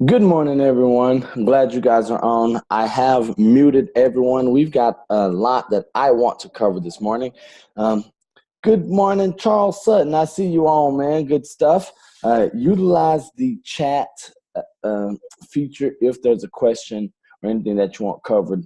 Good morning, everyone. I'm glad you guys are on. I have muted everyone. We've got a lot that I want to cover this morning. Good morning, Charles Sutton. I see you on, man. Good stuff. Utilize the chat feature if there's a question or anything that you want covered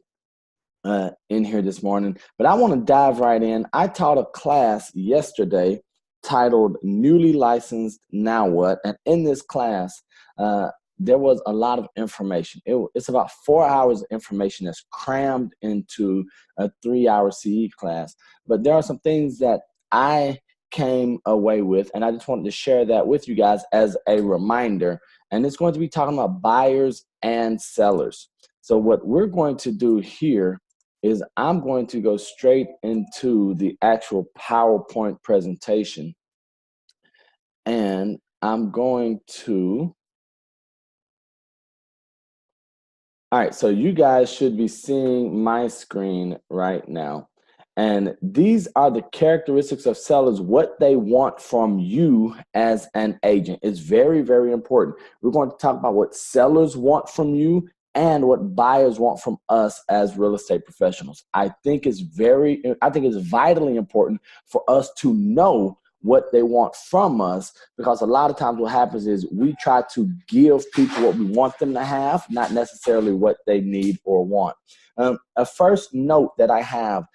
in here this morning. But I want to dive right in. I taught a class yesterday titled Newly Licensed Now What? And in this class, there was a lot of information. It's about 4 hours of information that's crammed into a 3-hour CE class. But there are some things that I came away with, and I just wanted to share that with you guys as a reminder. And it's going to be talking about buyers and sellers. So what we're going to do here is I'm going to go straight into the actual PowerPoint presentation. And I'm going to, all right, so you guys should be seeing my screen right now. And these are the characteristics of sellers, what they want from you as an agent. It's very, very important. We're going to talk about what sellers want from you and what buyers want from us as real estate professionals. I think it's vitally important for us to know what they want from us, because a lot of times what happens is we try to give people what we want them to have, not necessarily what they need or want. A first note that I have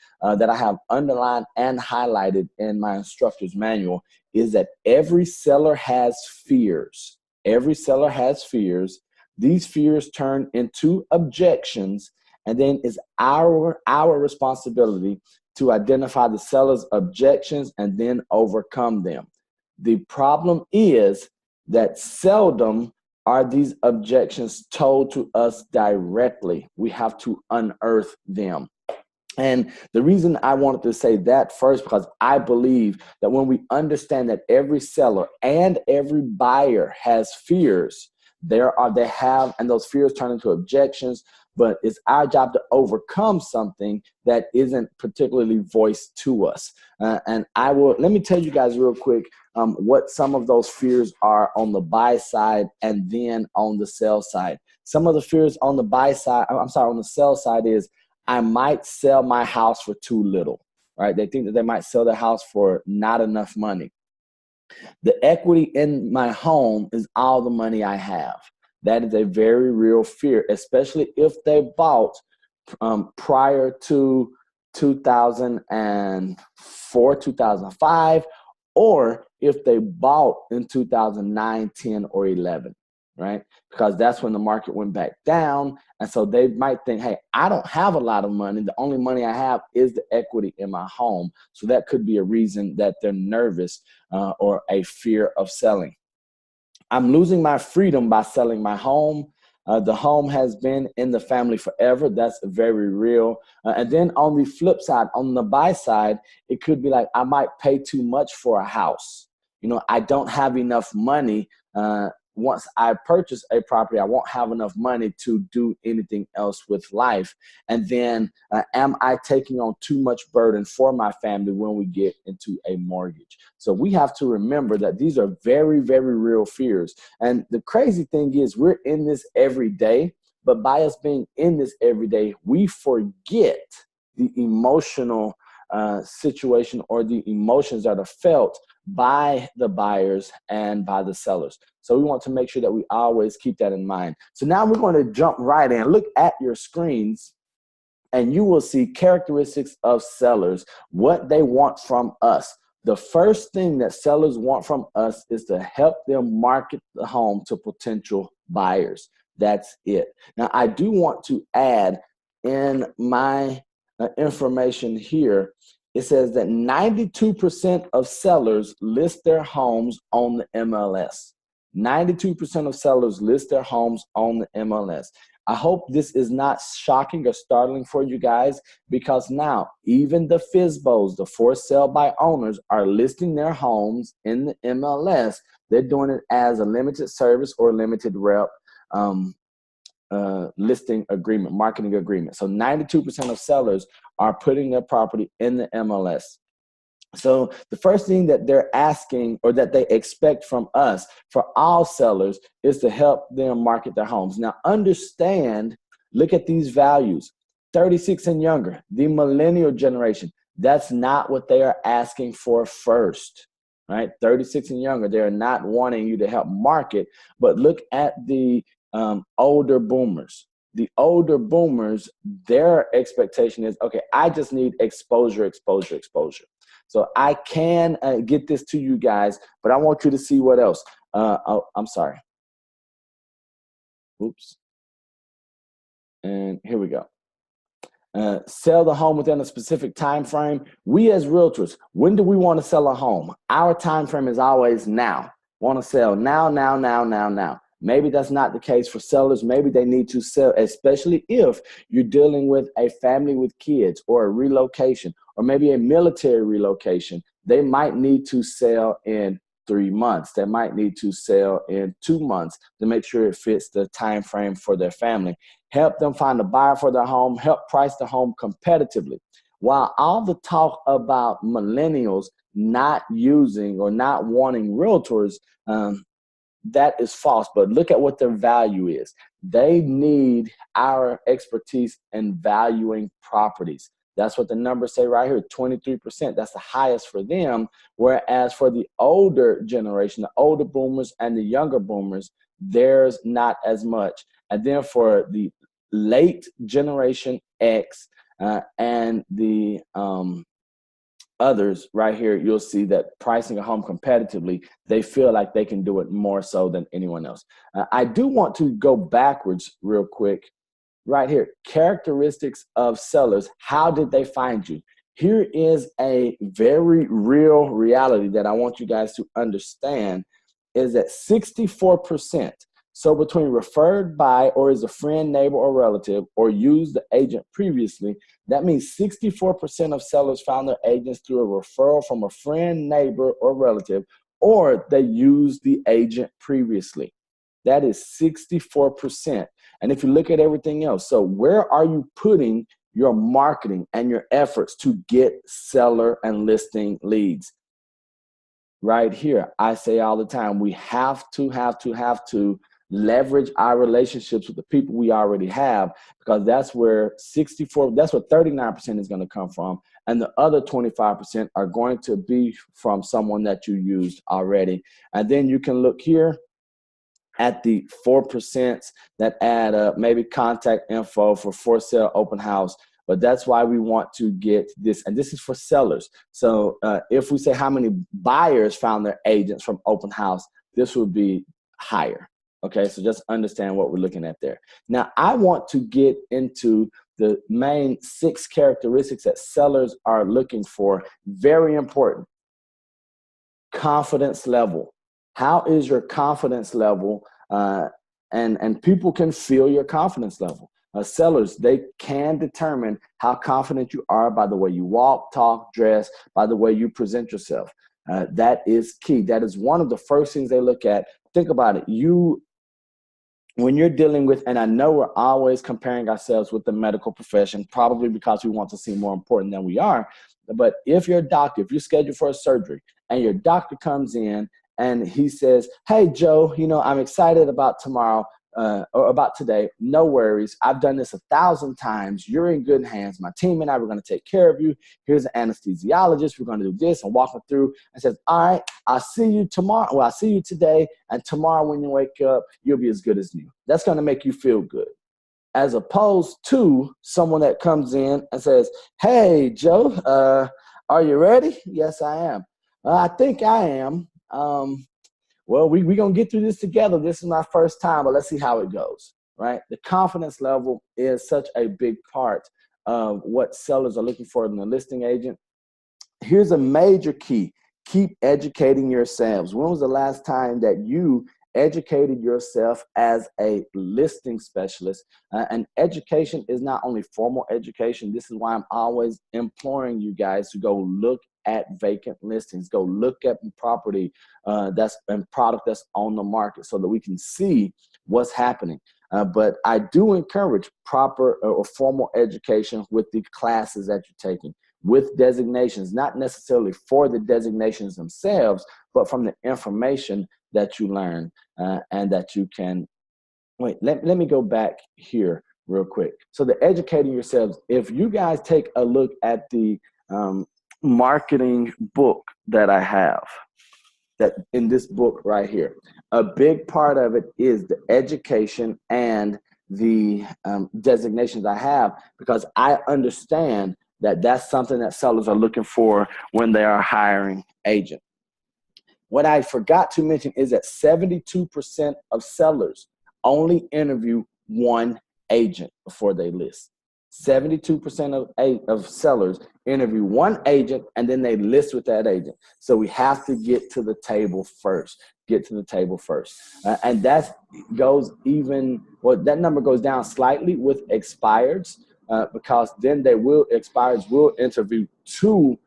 underlined and highlighted in my instructor's manual is that every seller has fears. Every seller has fears. These fears turn into objections, and then it's our responsibility to identify the seller's objections and then overcome them. The problem is that seldom are these objections told to us directly. We have to unearth them. And the reason I wanted to say that first, because I believe that when we understand that every seller and every buyer has fears, and those fears turn into objections, but it's our job to overcome something that isn't particularly voiced to us. And let me tell you guys real quick what some of those fears are on the buy side and then on the sell side. Some of the fears on the on the sell side is, I might sell my house for too little, right? They think that they might sell their house for not enough money. The equity in my home is all the money I have. That is a very real fear, especially if they bought prior to 2004, 2005, or if they bought in 2009, 10, or 11, right? Because that's when the market went back down. And so they might think, hey, I don't have a lot of money. The only money I have is the equity in my home. So that could be a reason that they're nervous or a fear of selling. I'm losing my freedom by selling my home. The home has been in the family forever. That's very real. And then on the flip side, on the buy side, it could be like, I might pay too much for a house. I don't have enough money. Once I purchase a property, I won't have enough money to do anything else with life. And then am I taking on too much burden for my family when we get into a mortgage? So we have to remember that these are very, very real fears. And the crazy thing is, we're in this every day, but by us being in this every day, we forget the emotional situation or the emotions that are felt by the buyers and by the sellers. So we want to make sure that we always keep that in mind. So now we're going to jump right in. Look at your screens and you will see characteristics of sellers, what they want from us. The first thing that sellers want from us is to help them market the home to potential buyers. That's it. Now, I do want to add in my information here, it says that 92% of sellers list their homes on the MLS. 92% of sellers list their homes on the MLS. I hope this is not shocking or startling for you guys, because now even the FSBOs, the for sale by owners, are listing their homes in the MLS. They're doing it as a limited service or limited rep listing agreement, marketing agreement. So 92% of sellers are putting their property in the MLS. So the first thing that they're asking or that they expect from us for all sellers is to help them market their homes. Now understand, look at these values. 36 and younger, the millennial generation, that's not what they are asking for first, right? 36 and younger, they're not wanting you to help market, but look at the older boomers. The older boomers, their expectation is, okay, I just need exposure, exposure, exposure. So I can get this to you guys, but I want you to see what else. Oh, I'm sorry. Oops. And here we go. Sell the home within a specific time frame. We as realtors, when do we want to sell a home? Our time frame is always now. Want to sell now, now, now, now, now. Maybe that's not the case for sellers. Maybe they need to sell, especially if you're dealing with a family with kids or a relocation or maybe a military relocation. They might need to sell in 3 months. They might need to sell in 2 months to make sure it fits the time frame for their family. Help them find a buyer for their home, help price the home competitively. While all the talk about millennials not using or not wanting realtors, that is false. But look at what their value is. They need our expertise in valuing properties. That's what the numbers say right here, 23%. That's the highest for them. Whereas for the older generation, the older boomers and the younger boomers, there's not as much. And then for the late generation X and the others right here, you'll see that pricing a home competitively, they feel like they can do it more so than anyone else. I do want to go backwards real quick. Right here, characteristics of sellers. How did they find you? Here is a very real reality that I want you guys to understand is that 64%, so between referred by or is a friend, neighbor, or relative, or used the agent previously, that means 64% of sellers found their agents through a referral from a friend, neighbor, or relative, or they used the agent previously. That is 64%. And if you look at everything else, so where are you putting your marketing and your efforts to get seller and listing leads? Right here, I say all the time, we have to leverage our relationships with the people we already have, because that's where 39% is going to come from. And the other 25% are going to be from someone that you used already. And then you can look here at the 4% that add up, maybe contact info for sale open house. But that's why we want to get this, and this is for sellers. So if we say how many buyers found their agents from open house, this would be higher. Okay, so just understand what we're looking at there. Now, I want to get into the main 6 characteristics that sellers are looking for. Very important. Confidence level. How is your confidence level? And people can feel your confidence level. Sellers, they can determine how confident you are by the way you walk, talk, dress, by the way you present yourself. That is key. That is one of the first things they look at. Think about it. When you're dealing with, and I know we're always comparing ourselves with the medical profession, probably because we want to seem more important than we are. But if you're a doctor, if you're scheduled for a surgery and your doctor comes in and he says, hey, Joe, I'm excited about tomorrow or about today. No worries. I've done this 1,000 times. You're in good hands. My team and I, we're going to take care of you. Here's an anesthesiologist. We're going to do this and walk them through and says, all right, I'll see you tomorrow. Well, I'll see you today. And tomorrow when you wake up, you'll be as good as new. That's going to make you feel good. As opposed to someone that comes in and says, hey, Joe, are you ready? Yes, I am. I think I am. Well, we're going to get through this together. This is my first time, but let's see how it goes, right? The confidence level is such a big part of what sellers are looking for in a listing agent. Here's a major key. Keep educating yourselves. When was the last time that you educated yourself as a listing specialist? And education is not only formal education. This is why I'm always imploring you guys to go look at vacant listings, go look at property and product that's on the market so that we can see what's happening. But I do encourage proper or formal education with the classes that you're taking. with designations, not necessarily for the designations themselves, but from the information that you learn and that you can. Wait, let me go back here real quick. So the educating yourselves, if you guys take a look at the marketing book that I have, that in this book right here, a big part of it is the education and the designations I have, because I understand that that's something that sellers are looking for when they are hiring agents. What I forgot to mention is that 72% of sellers only interview one agent before they list. 72% of sellers interview one agent and then they list with that agent. So we have to get to the table first. Get to the table first. And that goes even, well, that number goes down slightly with expireds because then expireds will interview two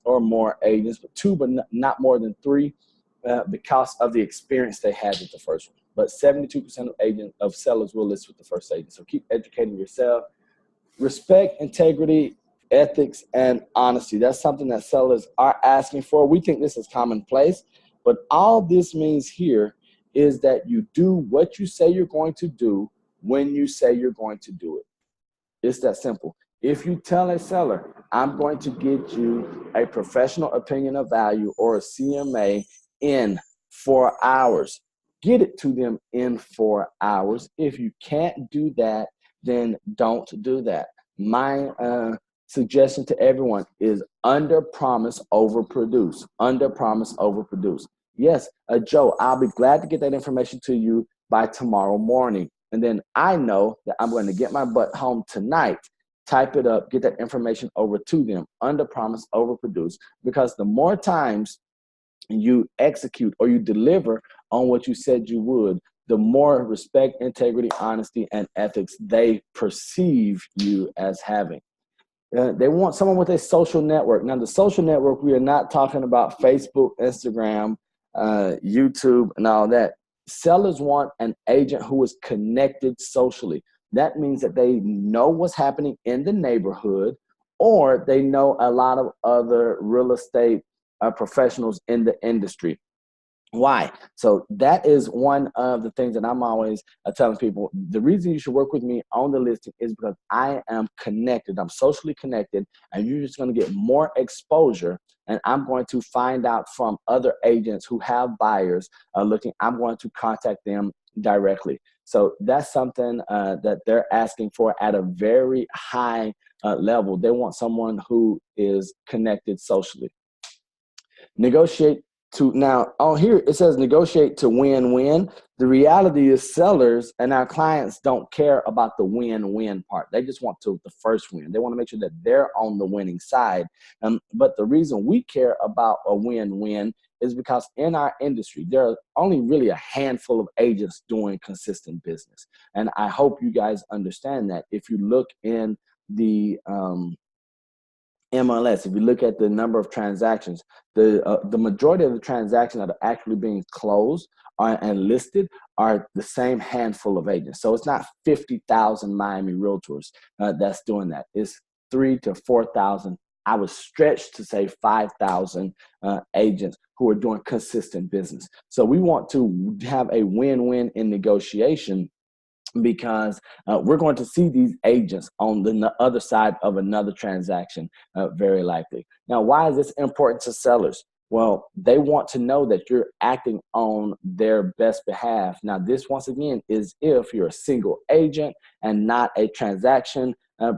or more agents, but two, but not more than three, because of the experience they had with the first one. But 72% of sellers will list with the first agent. So keep educating yourself. Respect, integrity, ethics, and honesty. That's something that sellers are asking for. We think this is commonplace, but all this means here is that you do what you say you're going to do when you say you're going to do it. It's that simple. If you tell a seller, I'm going to get you a professional opinion of value or a CMA in 4 hours, get it to them in 4 hours. If you can't do that, then don't do that. My suggestion to everyone is under promise, over produce. Under promise, over produce. Yes, Joe, I'll be glad to get that information to you by tomorrow morning. And then I know that I'm going to get my butt home tonight, type it up, get that information over to them. Under promise, over produce. Because the more times you execute or you deliver on what you said you would, the more respect, integrity, honesty, and ethics they perceive you as having. They want someone with a social network. Now, the social network, we are not talking about Facebook, Instagram, YouTube, and all that. Sellers want an agent who is connected socially. That means that they know what's happening in the neighborhood, or they know a lot of other real estate professionals in the industry. Why? So that is one of the things that I'm always telling people. The reason you should work with me on the listing is because I am connected. I'm socially connected, and you're just going to get more exposure. And I'm going to find out from other agents who have buyers looking. I'm going to contact them directly. So that's something that they're asking for at a very high level. They want someone who is connected socially. Negotiate to, now on here it says negotiate to win-win. The reality is sellers and our clients don't care about the win-win part. They just want the first win. They want to make sure that they're on the winning side. But the reason we care about a win-win is because in our industry, there are only really a handful of agents doing consistent business. And I hope you guys understand that. If you look in the MLS, if you look at the number of transactions, the majority of the transactions that are actually being closed and listed are the same handful of agents. So it's not 50,000 Miami realtors that's doing that. It's 3,000 to 4,000. I was stretched to say 5,000 agents who are doing consistent business. So we want to have a win-win in negotiation, because we're going to see these agents on the other side of another transaction, very likely. Now, why is this important to sellers? Well, they want to know that you're acting on their best behalf. Now, this, once again, is if you're a single agent and not a transaction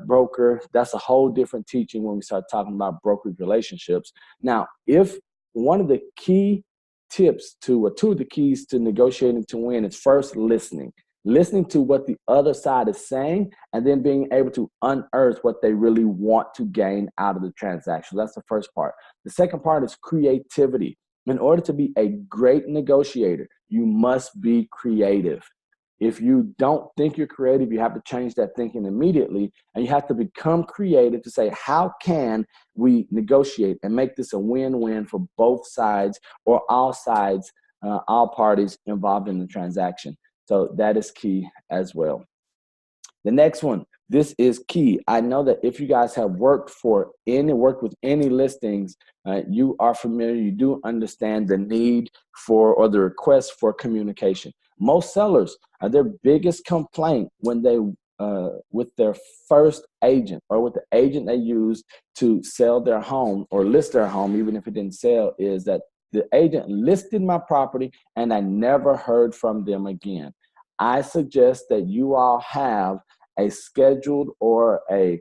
broker. That's a whole different teaching when we start talking about brokerage relationships. Now, if one of the key tips to, or two of the keys to negotiating to win is first listening. Listening to what the other side is saying, and then being able to unearth what they really want to gain out of the transaction. That's the first part. The second part is creativity. In order to be a great negotiator, you must be creative. If you don't think you're creative, you have to change that thinking immediately, and you have to become creative to say, how can we negotiate and make this a win-win for both sides, or all sides, all parties involved in the transaction? So that is key as well. The next one, This is key. I know that if you guys have worked with any listings, you are familiar, you do understand the need for or the request for communication. Most sellers, their biggest complaint when they with their first agent or with the agent they use to sell their home or list their home, even if it didn't sell, is that the agent listed my property and I never heard from them again. I suggest that you all have a scheduled or a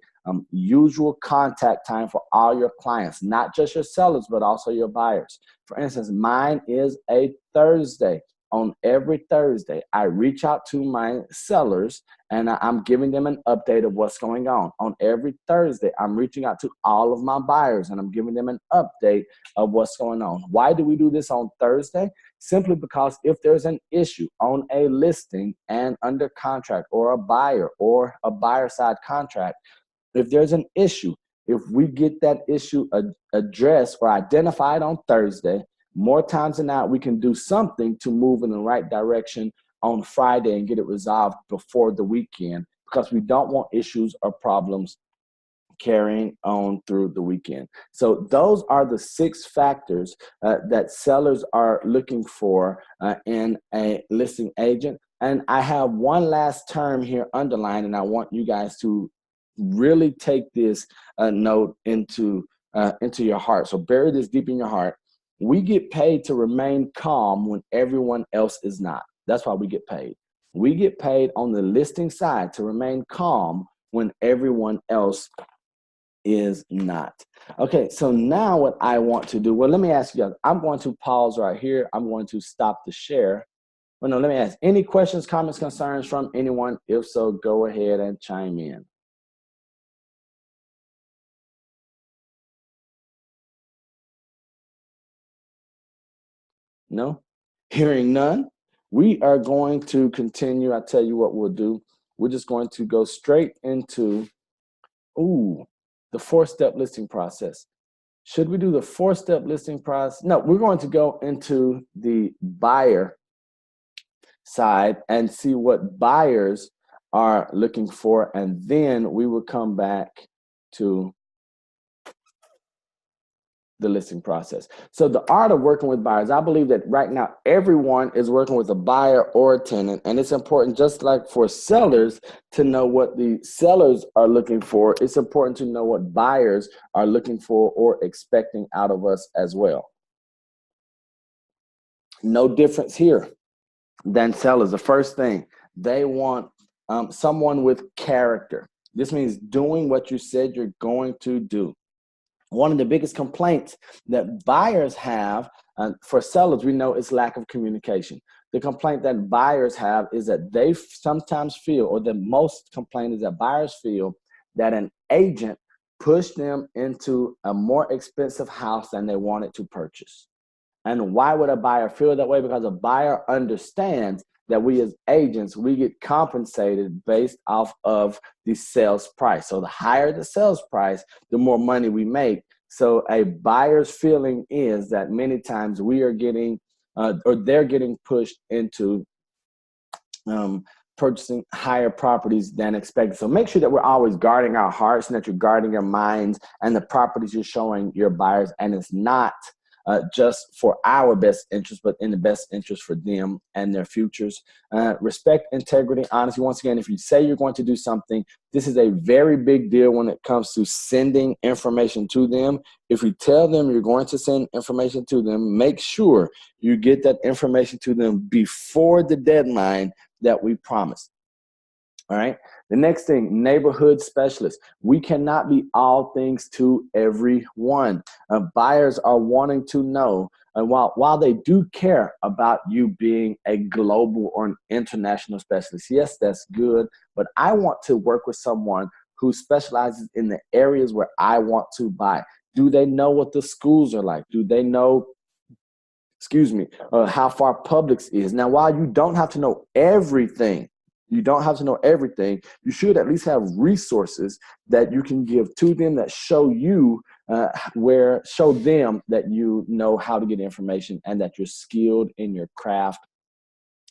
usual contact time for all your clients, not just your sellers, but also your buyers. For instance, mine is a Thursday. On every Thursday, I reach out to my sellers and I'm giving them an update of what's going on. On every Thursday, I'm reaching out to all of my buyers and I'm giving them an update of what's going on. Why do we do this on Thursday? Simply because if there's an issue on a listing and under contract or a buyer side contract, if there's an issue, if we get that issue addressed or identified on Thursday, more times than not, we can do something to move in the right direction on Friday and get it resolved before the weekend, because we don't want issues or problems carrying on through the weekend. So those are the 6 factors that sellers are looking for in a listing agent. And I have one last term here underlined, and I want you guys to really take this note into your heart. So bury this deep in your heart. We get paid to remain calm when everyone else is not. That's why we get paid. We get paid on the listing side to remain calm when everyone else is not. Okay, so now what I want to do, well, let me ask you guys, I'm going to pause right here. I'm going to stop the share. Well, no, let me ask, any questions, comments, concerns from anyone? If so, go ahead and chime in. No? Hearing none, we are going to continue. I tell you what we'll do. We're just going to go straight into, the 4-step listing process. Should we do the 4-step listing process? No, we're going to go into the buyer side and see what buyers are looking for, and then we will come back to the listing process. So the art of working with buyers, I believe that right now everyone is working with a buyer or a tenant, and it's important, just like for sellers, to know what the sellers are looking for. It's important to know what buyers are looking for or expecting out of us as well. No difference here than sellers. The first thing, they want someone with character. This means doing what you said you're going to do. One of the biggest complaints that buyers have for sellers, we know, is lack of communication. The complaint that buyers have is that they sometimes feel, or the most complaint is that buyers feel that an agent pushed them into a more expensive house than they wanted to purchase. And why would a buyer feel that way? Because a buyer understands that we as agents, we get compensated based off of the sales price. So the higher the sales price, the more money we make. So a buyer's feeling is that many times we are getting, or they're getting pushed into purchasing higher properties than expected. So make sure that we're always guarding our hearts and that you're guarding your minds and the properties you're showing your buyers. And it's not just for our best interest, but in the best interest for them and their futures. Respect, integrity, honesty. Once again, if you say you're going to do something, this is a very big deal when it comes to sending information to them. If you tell them you're going to send information to them, make sure you get that information to them before the deadline that we promised. All right. The next thing, neighborhood specialists. We cannot be all things to everyone. Buyers are wanting to know, and while they do care about you being a global or an international specialist, yes, that's good. But I want to work with someone who specializes in the areas where I want to buy. Do they know what the schools are like? Do they know, how far Publix is? Now, while you don't have to know everything, you should at least have resources that you can give to them that show them that you know how to get information and that you're skilled in your craft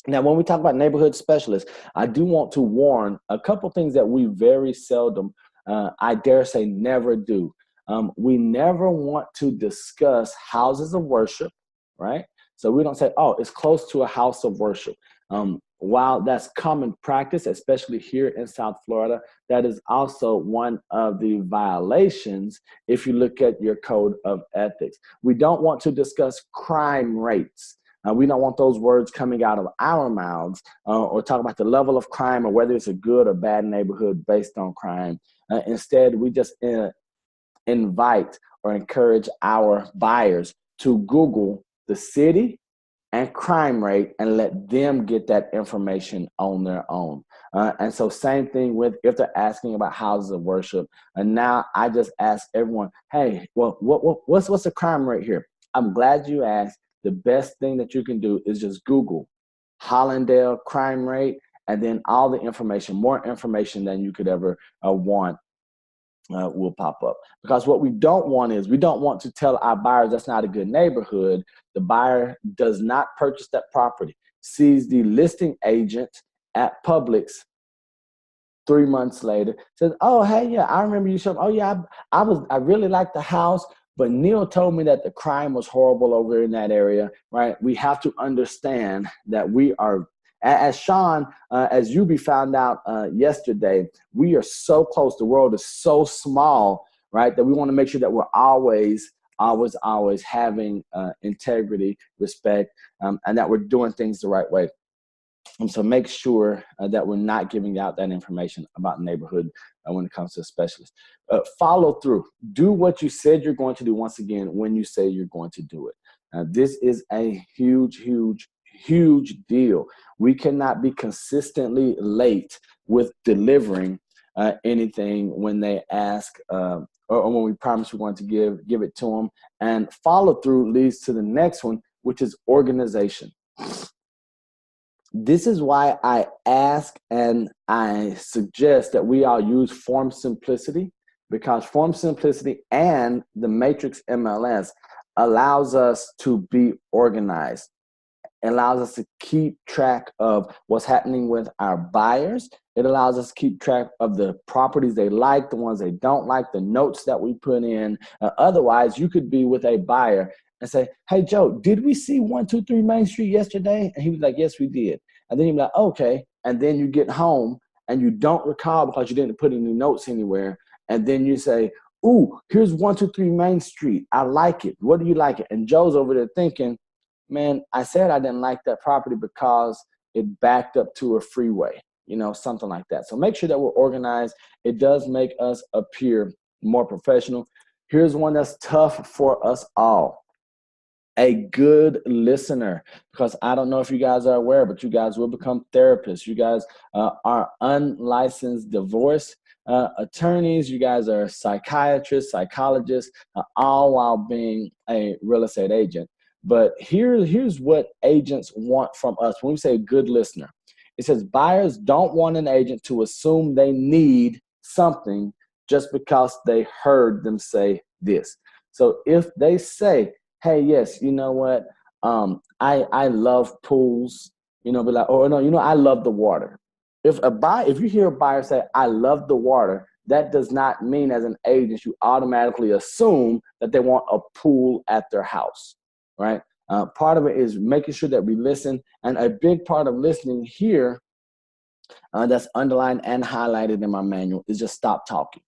Now, when we talk about neighborhood specialists, I do want to warn a couple things that we very seldom, I dare say, never do. We never want to discuss houses of worship, right? So we don't say, oh, it's close to a house of worship. While that's common practice, especially here in South Florida, that is also one of the violations if you look at your code of ethics. We don't want to discuss crime rates. We don't want those words coming out of our mouths or talk about the level of crime or whether it's a good or bad neighborhood based on crime. Instead, we just invite or encourage our buyers to Google the city and crime rate and let them get that information on their own. And so same thing with if they're asking about houses of worship. And now I just ask everyone, hey, well, what's the crime rate here? I'm glad you asked. The best thing that you can do is just Google Hollandale crime rate, and then all the information, more information than you could ever want will pop up. Because what we don't want is we don't want to tell our buyers that's not a good neighborhood. The buyer does not purchase that property, sees the listing agent at Publix 3 months later, says, oh, hey, yeah, I remember you showed, oh, yeah, I really liked the house, but Neil told me that the crime was horrible over in that area, right? We have to understand that we are, as Sean, as Yubi found out yesterday, we are so close. The world is so small, right, that we want to make sure that we're always having integrity, respect, and that we're doing things the right way. And so make sure that we're not giving out that information about the neighborhood when it comes to a specialist. Follow through. Do what you said you're going to do once again when you say you're going to do it. This is a huge, huge, huge deal. We cannot be consistently late with delivering anything when they ask or when we promise we're going to give it to them. And follow through leads to the next one, which is organization. This is why I ask and I suggest that we all use Form Simplicity, because Form Simplicity and the Matrix MLS allows us to be organized. It allows us to keep track of what's happening with our buyers. It allows us to keep track of the properties they like, the ones they don't like, the notes that we put in. Otherwise, you could be with a buyer and say, hey, Joe, did we see 123 Main Street yesterday? And he was like, yes, we did. And then you'd be like, okay. And then you get home and you don't recall because you didn't put any notes anywhere. And then you say, ooh, here's 123 Main Street. I like it. What do you like it? And Joe's over there thinking, man, I said I didn't like that property because it backed up to a freeway, something like that. So make sure that we're organized. It does make us appear more professional. Here's one that's tough for us all. A good listener, because I don't know if you guys are aware, but you guys will become therapists. You guys are unlicensed divorce attorneys. You guys are psychiatrists, psychologists, all while being a real estate agent. But here's what agents want from us. When we say good listener, it says buyers don't want an agent to assume they need something just because they heard them say this. So if they say, hey, yes, you know what? I love pools, be like, oh no, I love the water. If you hear a buyer say, I love the water, that does not mean as an agent, you automatically assume that they want a pool at their house, right? Part of it is making sure that we listen. And a big part of listening here that's underlined and highlighted in my manual is just stop talking.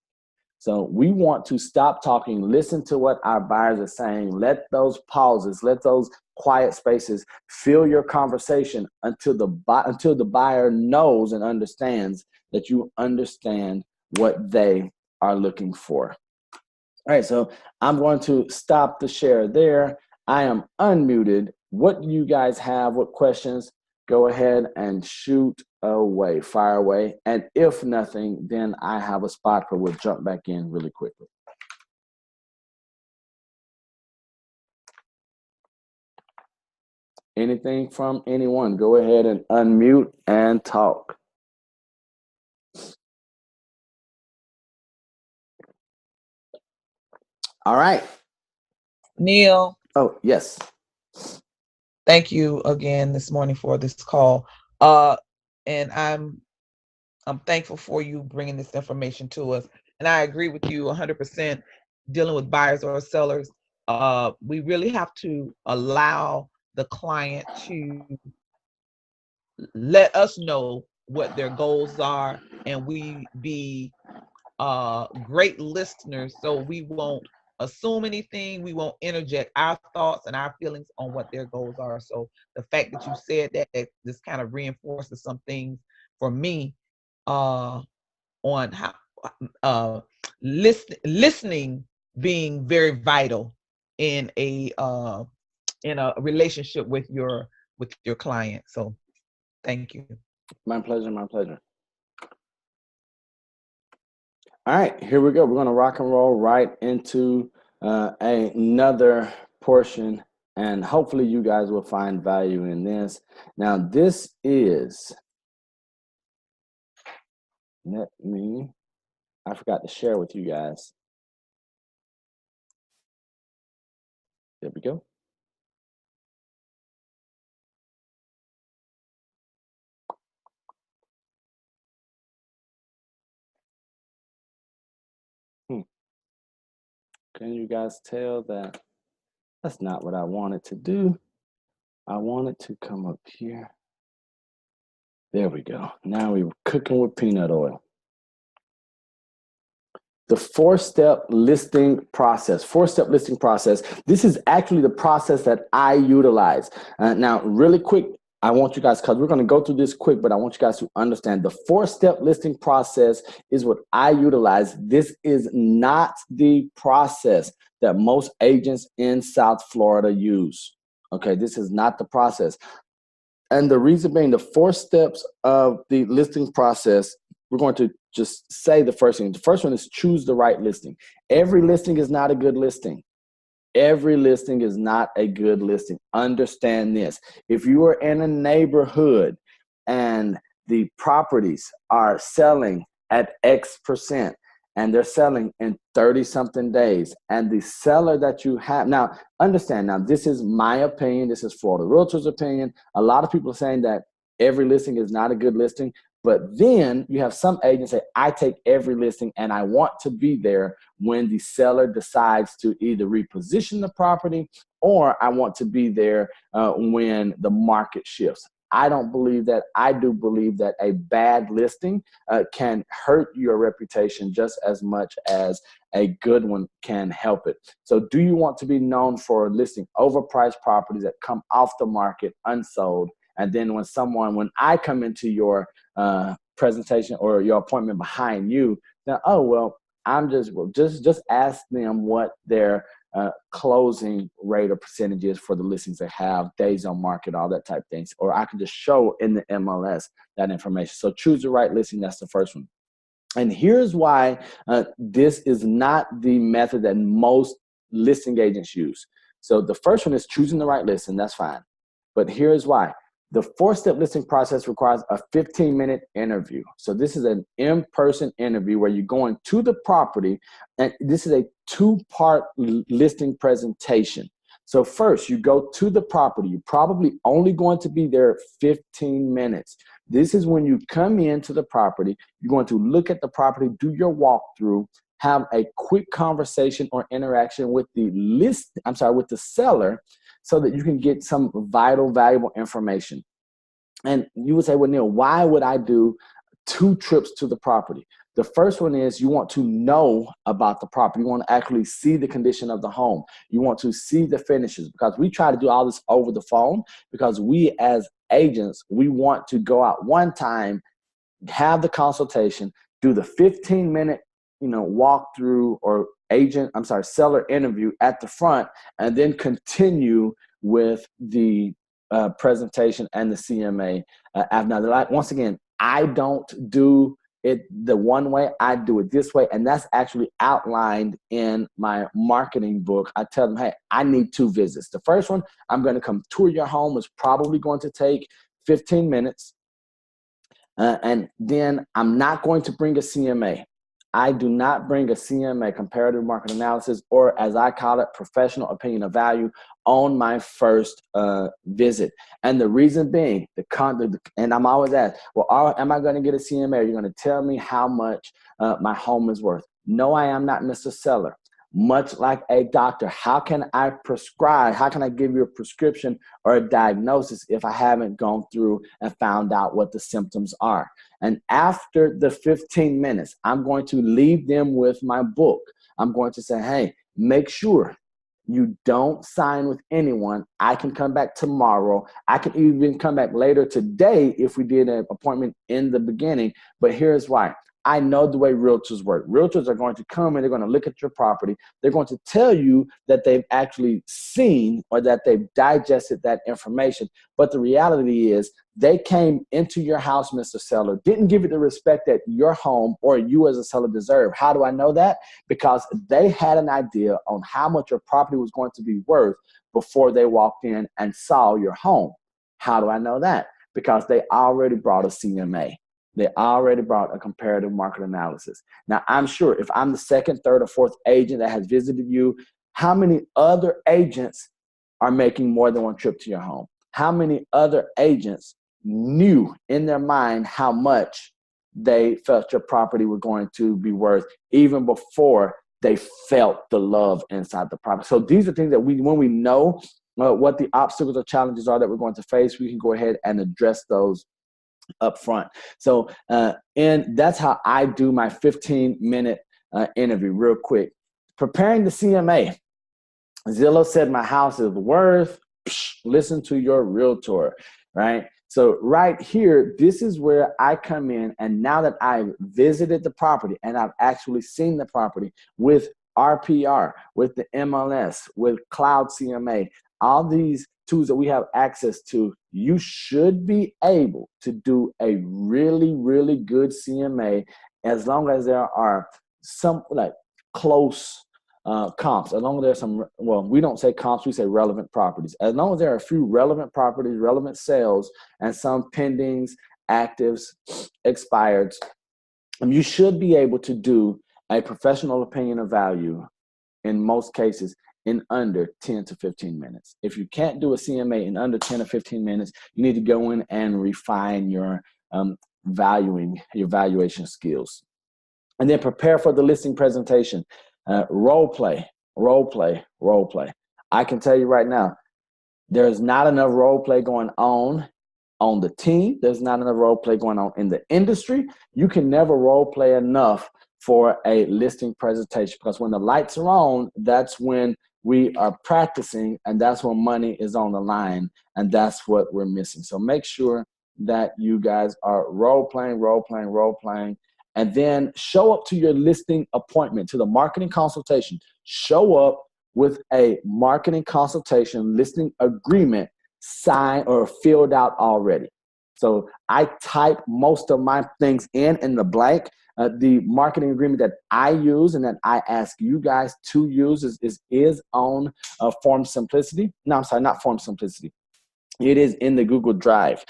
So we want to stop talking, listen to what our buyers are saying, let those pauses, let those quiet spaces fill your conversation until the buyer knows and understands that you understand what they are looking for. All right, so I'm going to stop the share there. I am unmuted. What do you guys have? What questions? Go ahead and shoot away, fire away. And if nothing, then I have a spot where we'll jump back in really quickly. Anything from anyone? Go ahead and unmute and talk. All right. Neil. Oh, yes. Thank you again this morning for this call. Uh, and I'm thankful for you bringing this information to us. And I agree with you 100%. Dealing with buyers or sellers, we really have to allow the client to let us know what their goals are, and we be great listeners, so we won't assume anything. We won't interject our thoughts and our feelings on what their goals are. So the fact that you said that, this kind of reinforces some things for me, uh, on how listening being very vital in a relationship with your client. So thank you. My pleasure, my pleasure. All right, here we go. We're going to rock and roll right into another portion, and hopefully you guys will find value in this. Now, this is, I forgot to share with you guys. There we go. Can you guys tell that that's not what I wanted to do? I wanted to come up here. There we go. Now we're cooking with peanut oil. The four-step listing process. Four-step listing process. This is actually the process that I utilize. Now, really quick, I want you guys, because we're going to go through this quick, but I want you guys to understand the four-step listing process is what I utilize. This is not the process that most agents in South Florida use. Okay, this is not the process. And the reason being, the four steps of the listing process, we're going to just say the first thing. The first one is choose the right listing. Every listing is not a good listing. Every listing is not a good listing. Understand this. If you are in a neighborhood and the properties are selling at X% and they're selling in 30-something days, and the seller that you have, now understand, now this is my opinion, this is Florida Realtors' opinion. A lot of people are saying that every listing is not a good listing, but then you have some agents say, I take every listing and I want to be there when the seller decides to either reposition the property, or I want to be there when the market shifts. I don't believe that. I do believe that a bad listing can hurt your reputation just as much as a good one can help it. So do you want to be known for listing overpriced properties that come off the market unsold? And then when I come into your presentation or your appointment behind you, then, oh, well, just ask them what their closing rate or percentage is for the listings they have, days on market, all that type of things. Or I can just show in the MLS that information. So choose the right listing. That's the first one. And here's why this is not the method that most listing agents use. So the first one is choosing the right listing. That's fine. But here's why. The four-step listing process requires a 15-minute interview. So this is an in-person interview where you're going to the property, and this is a two-part listing presentation. So first, you go to the property. You're probably only going to be there 15 minutes. This is when you come into the property. You're going to look at the property, do your walkthrough, have a quick conversation or interaction with with the seller, so that you can get some vital, valuable information. And you would say, well, Neil, why would I do 2 trips to the property? The first one is you want to know about the property. You want to actually see the condition of the home. You want to see the finishes, because we try to do all this over the phone, because we as agents, we want to go out one time, have the consultation, do the 15-minute, walkthrough or seller interview at the front, and then continue with the presentation and the CMA. Now, once again, I don't do it the one way. I do it this way, and that's actually outlined in my marketing book. I tell them, hey, I need 2 visits. The first one, I'm going to come tour your home. It's probably going to take 15 minutes. And then I'm not going to bring a CMA. I do not bring a CMA, comparative market analysis, or as I call it, professional opinion of value, on my first visit. And the reason being, and I'm always asked, well, am I going to get a CMA? Are you going to tell me how much my home is worth? No, I am not, Mr. Seller. Much like a doctor, how can I prescribe? How can I give you a prescription or a diagnosis if I haven't gone through and found out what the symptoms are? And after the 15 minutes, I'm going to leave them with my book. I'm going to say, hey, make sure you don't sign with anyone. I can come back tomorrow. I can even come back later today if we did an appointment in the beginning. But here's why. I know the way realtors work. Realtors are going to come and they're going to look at your property. They're going to tell you that they've actually seen or that they've digested that information. But the reality is they came into your house, Mr. Seller, didn't give it the respect that your home or you as a seller deserve. How do I know that? Because they had an idea on how much your property was going to be worth before they walked in and saw your home. How do I know that? Because they already brought a CMA. They already brought a comparative market analysis. Now, I'm sure if I'm the second, third, or fourth agent that has visited you, how many other agents are making more than one trip to your home? How many other agents knew in their mind how much they felt your property was going to be worth even before they felt the love inside the property? So these are things that when we know what the obstacles or challenges are that we're going to face, we can go ahead and address those up front. So, and that's how I do my 15-minute interview real quick. Preparing the CMA. Zillow said my house is worth, listen to your realtor, right? So right here, this is where I come in, and now that I've visited the property and I've actually seen the property with RPR, with the MLS, with Cloud CMA, all these tools that we have access to, you should be able to do a really, really good CMA as long as there are some like close comps, as long as there's some, well, we don't say comps, we say relevant properties. As long as there are a few relevant properties, relevant sales, and some pendings, actives, expireds, you should be able to do a professional opinion of value in most cases in under 10 to 15 minutes. If you can't do a CMA in under 10 or 15 minutes, you need to go in and refine your valuation skills. And then prepare for the listing presentation. Role play. I can tell you right now, there's not enough role play going on the team. There's not enough role play going on in the industry. You can never role play enough for a listing presentation, because when the lights are on, that's when we are practicing, and that's when money is on the line, and that's what we're missing. So make sure that you guys are role playing, and then show up to your listing appointment, to the marketing consultation. Show up with a marketing consultation listing agreement signed or filled out already. So I type most of my things in the blank. The marketing agreement that I use and that I ask you guys to use is on Form Simplicity. No, I'm sorry, not Form Simplicity. It is in the Google Drive.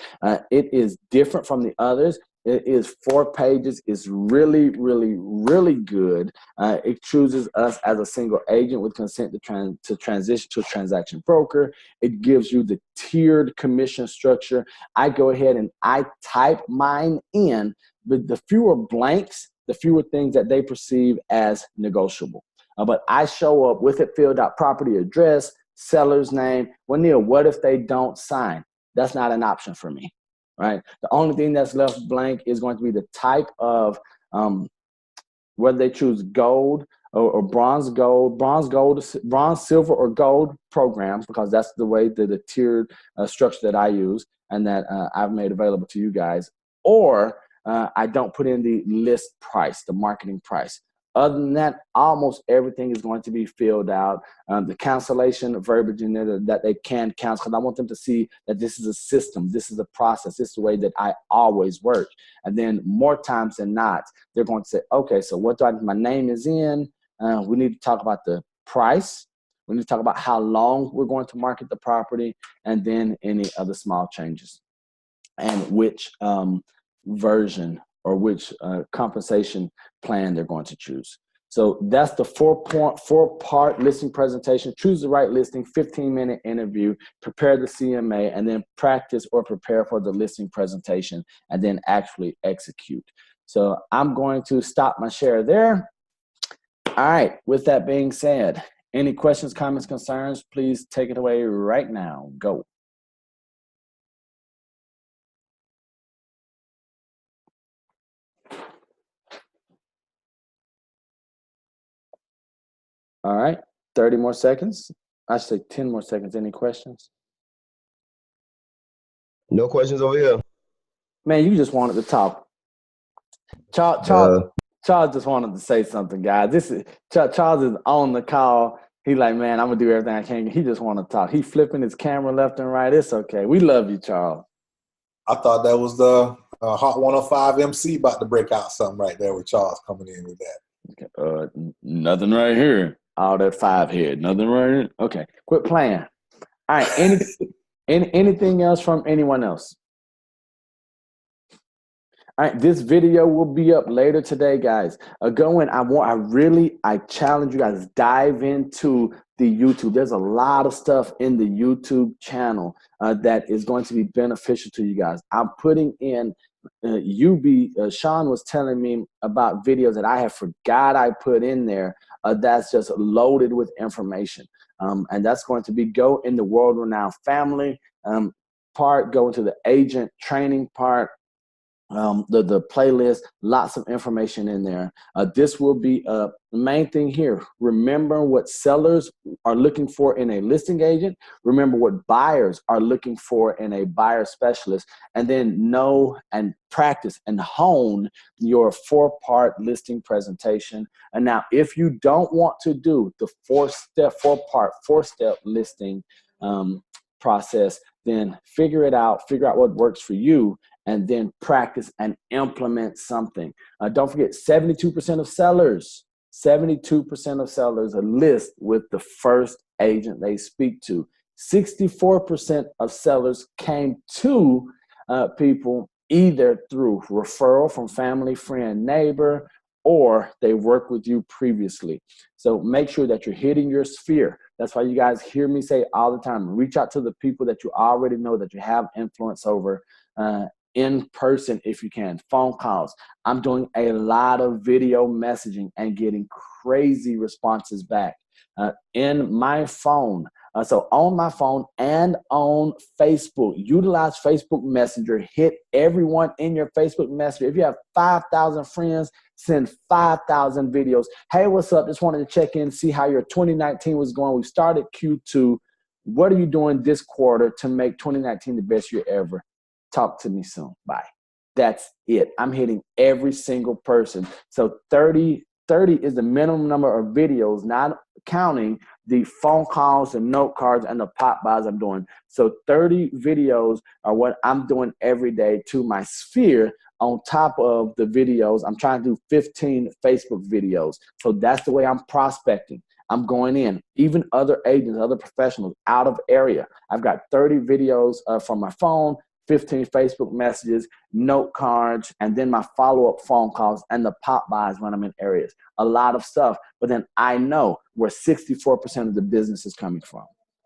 It is different from the others. It is 4 pages. It's really, really, really good. It chooses us as a single agent with consent to transition to a transaction broker. It gives you the tiered commission structure. I go ahead and I type mine in, but the fewer blanks, the fewer things that they perceive as negotiable. But I show up with it filled out, property address, seller's name. Well, Neil, what if they don't sign? That's not an option for me. Right. The only thing that's left blank is going to be the type of whether they choose gold or bronze, silver, or gold programs, because that's the way the tiered structure that I use and that I've made available to you guys. Or I don't put in the list price, the marketing price. Other than that, almost everything is going to be filled out. The cancellation verbiage in there that they can cancel, because I want them to see that this is a system, this is a process, this is the way that I always work. And then more times than not, they're going to say, okay, so what do my name is in? We need to talk about the price. We need to talk about how long we're going to market the property, and then any other small changes and which version or which compensation plan they're going to choose. So that's the four-part listing presentation. Choose the right listing, 15-minute interview, prepare the CMA, and then practice or prepare for the listing presentation, and then actually execute. So I'm going to stop my share there. All right, with that being said, any questions, comments, concerns, please take it away right now. Go. All right, 30 more seconds. I should say 10 more seconds. Any questions? No questions over here. Man, you just wanted to talk. Charles just wanted to say something, guys. Charles is on the call. He like, man, I'm gonna do everything I can. He just want to talk. He flipping his camera left and right. It's okay. We love you, Charles. I thought that was the Hot 105 MC about to break out something right there with Charles coming in with that. Okay. Nothing right here. All that 5 head. Nothing right here. Okay. Quit playing. All right. Anything else from anyone else? All right, this video will be up later today, guys. Go in. I challenge you guys, dive into the YouTube. There's a lot of stuff in the YouTube channel that is going to be beneficial to you guys. I'm putting in Sean was telling me about videos that I have forgot I put in there that's just loaded with information. And that's going to be go in the world-renowned family part, go into the agent training part, the playlist, lots of information in there. This will be the main thing here. Remember what sellers are looking for in a listing agent. Remember what buyers are looking for in a buyer specialist, and then know and practice and hone your 4-part listing presentation. And now, if you don't want to do the 4-step listing process, then figure it out. Figure out what works for you, and then practice and implement something. Don't forget, 72% of sellers list with the first agent they speak to. 64% of sellers came to people either through referral from family, friend, neighbor, or they worked with you previously. So make sure that you're hitting your sphere. That's why you guys hear me say all the time, reach out to the people that you already know that you have influence over in person if you can, phone calls. I'm doing a lot of video messaging and getting crazy responses back in my phone. So on my phone and on Facebook, utilize Facebook Messenger. Hit everyone in your Facebook Messenger. If you have 5,000 friends, send 5,000 videos. Hey, what's up? Just wanted to check in, see how your 2019 was going. We started Q2. What are you doing this quarter to make 2019 the best year ever? Talk to me soon. Bye. That's it. I'm hitting every single person. So 30 is the minimum number of videos, not counting the phone calls and note cards and the pop buys I'm doing. So 30 videos are what I'm doing every day to my sphere. On top of the videos, I'm trying to do 15 Facebook videos. So that's the way I'm prospecting. I'm going in, even other agents, other professionals out of area. I've got 30 videos from my phone, 15 Facebook messages, note cards, and then my follow-up phone calls and the pop buys when I'm in areas. A lot of stuff, but then I know where 64% of the business is coming from.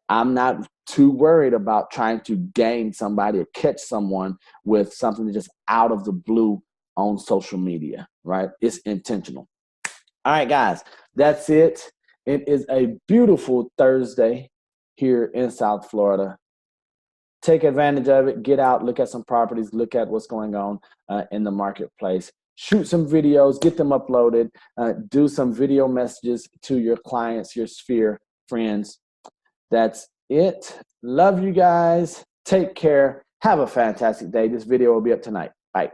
I'm not too worried about trying to gain somebody or catch someone with something just out of the blue on social media, right? It's intentional. All right, guys, that's it. It is a beautiful Thursday here in South Florida. Take advantage of it. Get out, look at some properties, look at what's going on in the marketplace. Shoot some videos, get them uploaded, do some video messages to your clients, your sphere, friends. That's it. Love you guys. Take care. Have a fantastic day. This video will be up tonight. Bye.